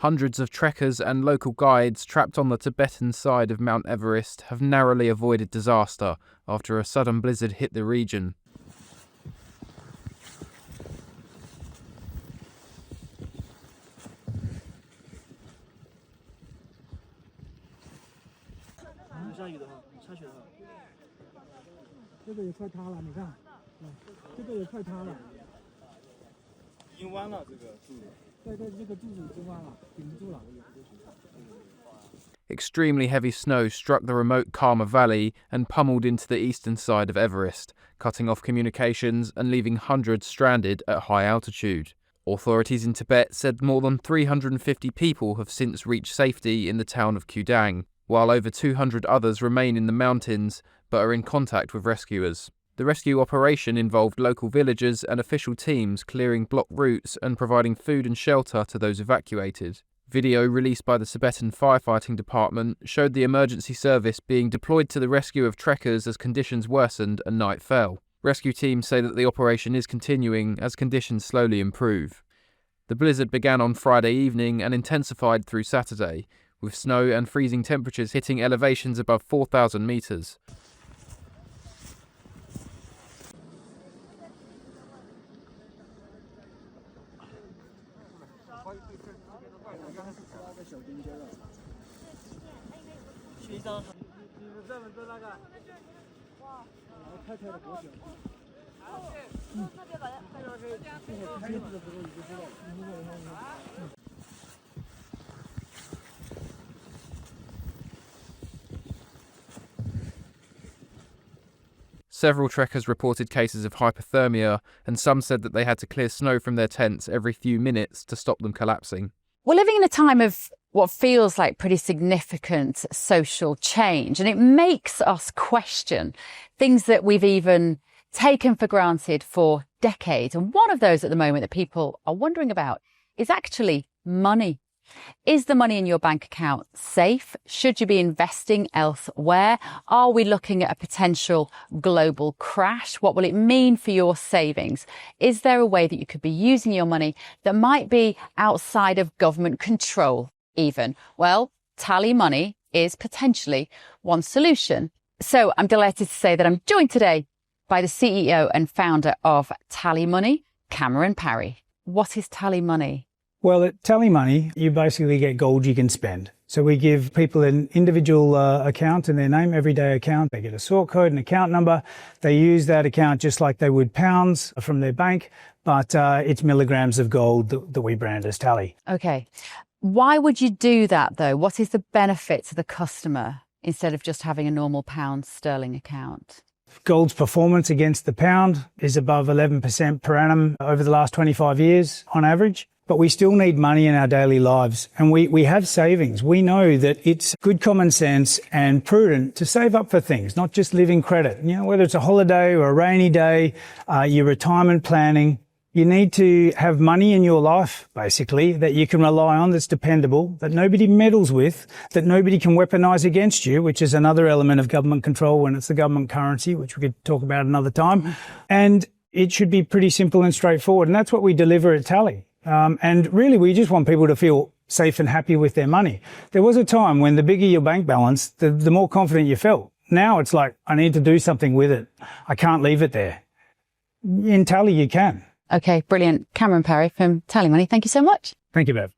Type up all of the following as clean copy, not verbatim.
Hundreds of trekkers and local guides trapped on the Tibetan side of Mount Everest have narrowly avoided disaster after a sudden blizzard hit the region. Extremely heavy snow struck the remote Karma Valley and pummeled into the eastern side of Everest, cutting off communications and leaving hundreds stranded at high altitude. Authorities in Tibet said more than 350 people have since reached safety in the town of Kudang, while over 200 others remain in the mountains but are in contact with rescuers. The rescue operation involved local villagers and official teams clearing blocked routes and providing food and shelter to those evacuated. Video released by the Tibetan firefighting department showed the emergency service being deployed to the rescue of trekkers as conditions worsened and night fell. Rescue teams say that the operation is continuing as conditions slowly improve. The blizzard began on Friday evening and intensified through Saturday, with snow and freezing temperatures hitting elevations above 4,000 metres. Several trekkers reported cases of hypothermia, and some said that they had to clear snow from their tents every few minutes to stop them collapsing. We're living in a time of what feels like pretty significant social change, and it makes us question things that we've even taken for granted for decades. And one of those at the moment that people are wondering about is actually money. Is the money in your bank account safe? Should you be investing elsewhere? Are we looking at a potential global crash? What will it mean for your savings? Is there a way that you could be using your money that might be outside of government control even? Well, TallyMoney is potentially one solution. So I'm delighted to say that I'm joined today by the CEO and founder of TallyMoney, Cameron Parry. What is TallyMoney? Well, at TallyMoney, you basically get gold you can spend. So we give people an individual account in their name, everyday account. They get a sort code, an account number. They use that account just like they would pounds from their bank, but it's milligrams of gold that we brand as Tally. Okay. Why would you do that, though? What is the benefit to the customer instead of just having a normal pound sterling account? Gold's performance against the pound is above 11% per annum over the last 25 years on average. But we still need money in our daily lives, and we have savings. We know that it's good common sense and prudent to save up for things, not just living credit. You know, whether it's a holiday or a rainy day, your retirement planning, you need to have money in your life, basically, that you can rely on, that's dependable, that nobody meddles with, that nobody can weaponize against you, which is another element of government control when it's the government currency, which we could talk about another time. And it should be pretty simple and straightforward, and that's what we deliver at Tally. And really, we just want people to feel safe and happy with their money. There was a time when the bigger your bank balance, the more confident you felt. Now it's like, I need to do something with it. I can't leave it there. In Tally, you can. Okay, brilliant. Cameron Parry from TallyMoney. Thank you so much. Thank you, Bev.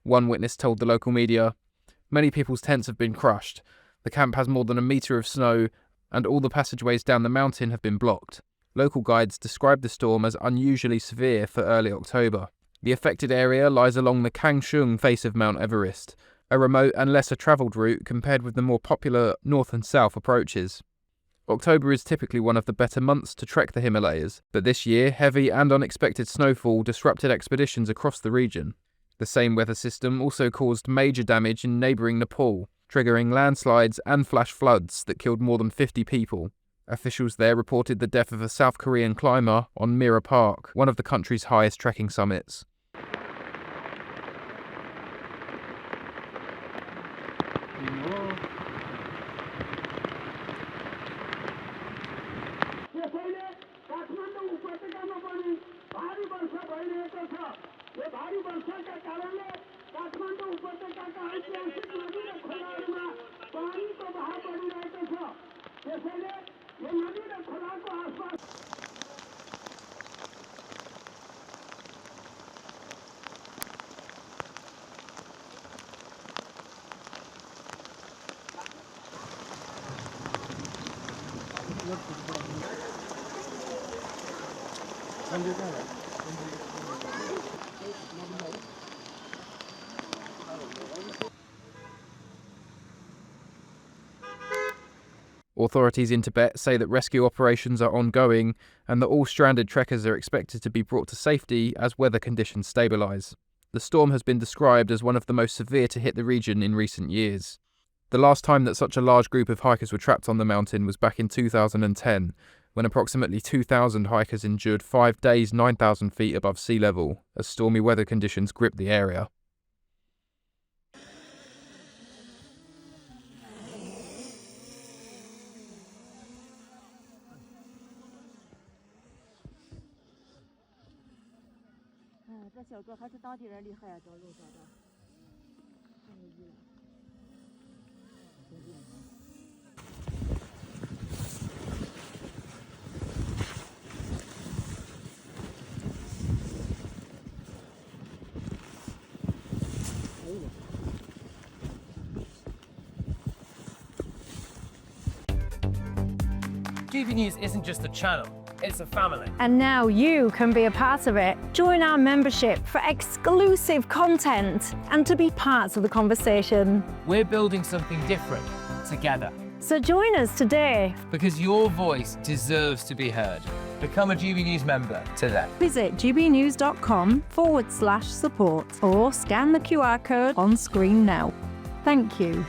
One witness told the local media, "Many people's tents have been crushed. The camp has more than a metre of snow, and all the passageways down the mountain have been blocked. Local guides describe the storm as unusually severe for early October. The affected area lies along the Kangshung face of Mount Everest, a remote and lesser travelled route compared with the more popular north and south approaches. October is typically one of the better months to trek the Himalayas, but this year heavy and unexpected snowfall disrupted expeditions across the region. The same weather system also caused major damage in neighbouring Nepal, triggering landslides and flash floods that killed more than 50 people. Officials there reported the death of a South Korean climber on Mira Park, one of the country's highest trekking summits. Authorities in Tibet say that rescue operations are ongoing and that all stranded trekkers are expected to be brought to safety as weather conditions stabilise. The storm has been described as one of the most severe to hit the region in recent years. The last time that such a large group of hikers were trapped on the mountain was back in 2010, when approximately 2,000 hikers endured 5 days 9,000 feet above sea level as stormy weather conditions gripped the area. GB News isn't just a channel, it's a family. And now you can be a part of it. Join our membership for exclusive content and to be part of the conversation. We're building something different together. So join us today. Because your voice deserves to be heard. Become a GB News member today. Visit gbnews.com/support or scan the QR code on screen now. Thank you.